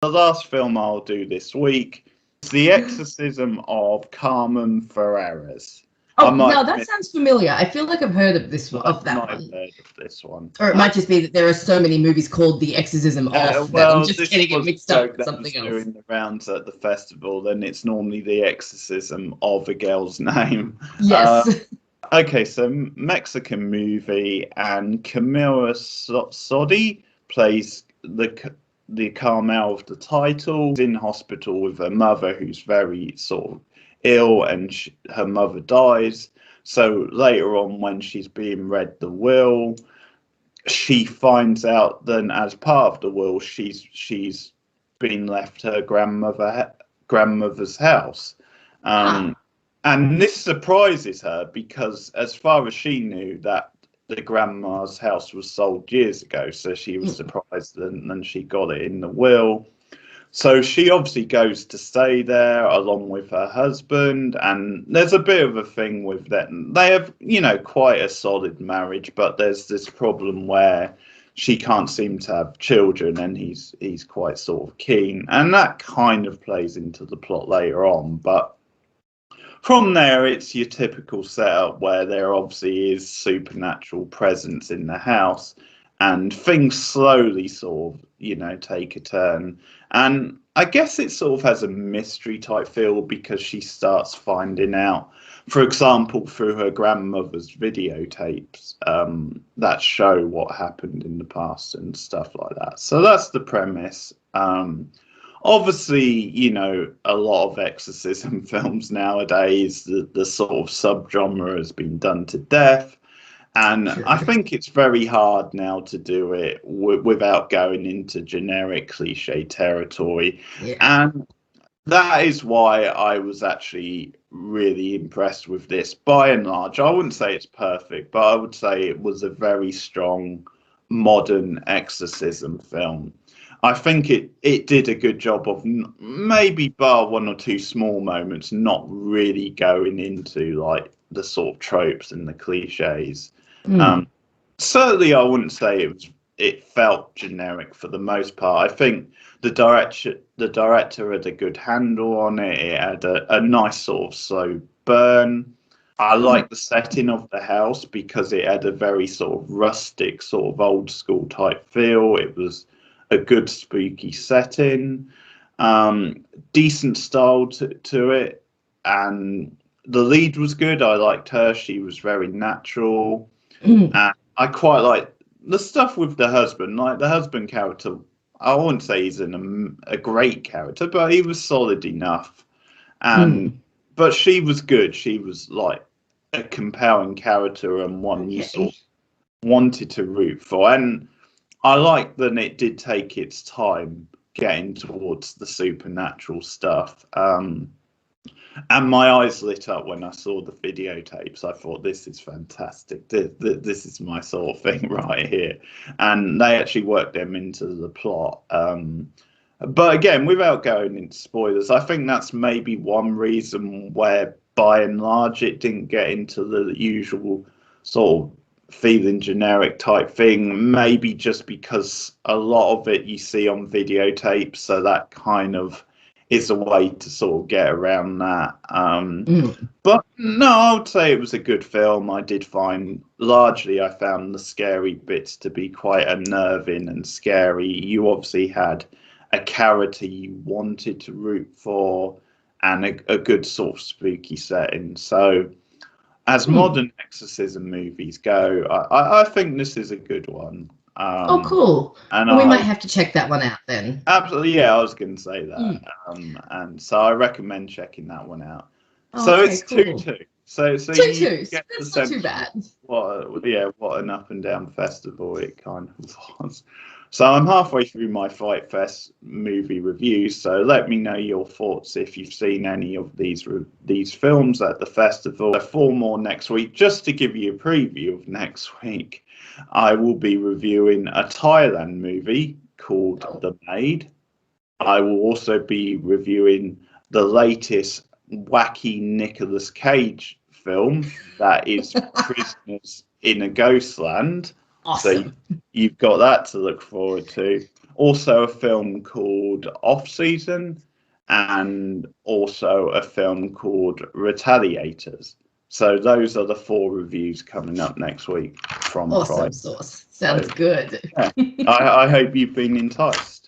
The last film I'll do this week is The Exorcism of Carmen Ferreiras. Oh, no, that sounds familiar. I feel like I've heard of this one, of that might one. have heard of this one. Or it might just be that there are so many movies called The Exorcism of that I'm just getting it mixed up with something else. Doing the rounds at the festival, then it's normally The Exorcism of a girl's name. Yes. Okay, so Mexican movie, and Camila Sodi plays the Carmel of the title. She's in hospital with her mother, who's very sort of ill, and her mother dies. So later on, when she's being read the will, she finds out that as part of the will, she's been left her grandmother's house. And this surprises her because, as far as she knew, that the grandma's house was sold years ago, so she was surprised, and then she got it in the will. So she obviously goes to stay there along with her husband, and there's a bit of a thing with them. They have, quite a solid marriage, but there's this problem where she can't seem to have children, and he's quite sort of keen, and that kind of plays into the plot later on. But from there, it's your typical setup where there obviously is supernatural presence in the house, and things slowly sort of, take a turn. And I guess it sort of has a mystery type feel because she starts finding out, for example, through her grandmother's videotapes that show what happened in the past and stuff like that. So that's the premise. Obviously, a lot of exorcism films nowadays, the sort of subgenre has been done to death. And sure. I think it's very hard now to do it without going into generic cliche territory. Yeah. And that is why I was actually really impressed with this. By and large, I wouldn't say it's perfect, but I would say it was a very strong modern exorcism film. I think it did a good job of, maybe bar one or two small moments, not really going into like the sort of tropes and the cliches. Certainly, I wouldn't say it felt generic for the most part. I think the director had a good handle on it. It had a nice sort of slow burn. I like the setting of the house because it had a very sort of rustic, sort of old school type feel. It was a good spooky setting, decent style to it, and the lead was good. I liked her. She was very natural. And I quite like the stuff with the husband. Like the husband character, I wouldn't say he's a great character, but he was solid enough. And but she was good. She was like a compelling character and one you sort of wanted to root for. And I like that it did take its time getting towards the supernatural stuff. And my eyes lit up when I saw the videotapes. I thought, this is fantastic. This is my sort of thing right here. And they actually worked them into the plot. But again, without going into spoilers, I think that's maybe one reason where, by and large, it didn't get into the usual sort of feeling generic type thing. Maybe just because a lot of it you see on videotapes, so that kind of is a way to sort of get around that. But no, I would say it was a good film. I found the scary bits to be quite unnerving and scary. You obviously had a character you wanted to root for and a good sort of spooky setting. So as modern exorcism movies go, I think this is a good one. Oh, cool. And we might have to check that one out then. Absolutely, yeah, I was going to say that. And so I recommend checking that one out. Oh, so okay, it's cool. 2-2. So 2-2. That's not too bad. What an up and down festival it kind of was. So I'm halfway through my Frightfest movie reviews. So let me know your thoughts if you've seen any of these films at the festival. There are 4 more next week. Just to give you a preview of next week, I will be reviewing a Thailand movie called The Maid. I will also be reviewing the latest wacky Nicolas Cage film that is Prisoners in a Ghostland. Awesome. So you've got that to look forward to. also a film called Off Season, and also a film called Retaliators. So those are the 4 reviews coming up next week from awesome Friday. sauce. Sounds good. Yeah, I hope you've been enticed.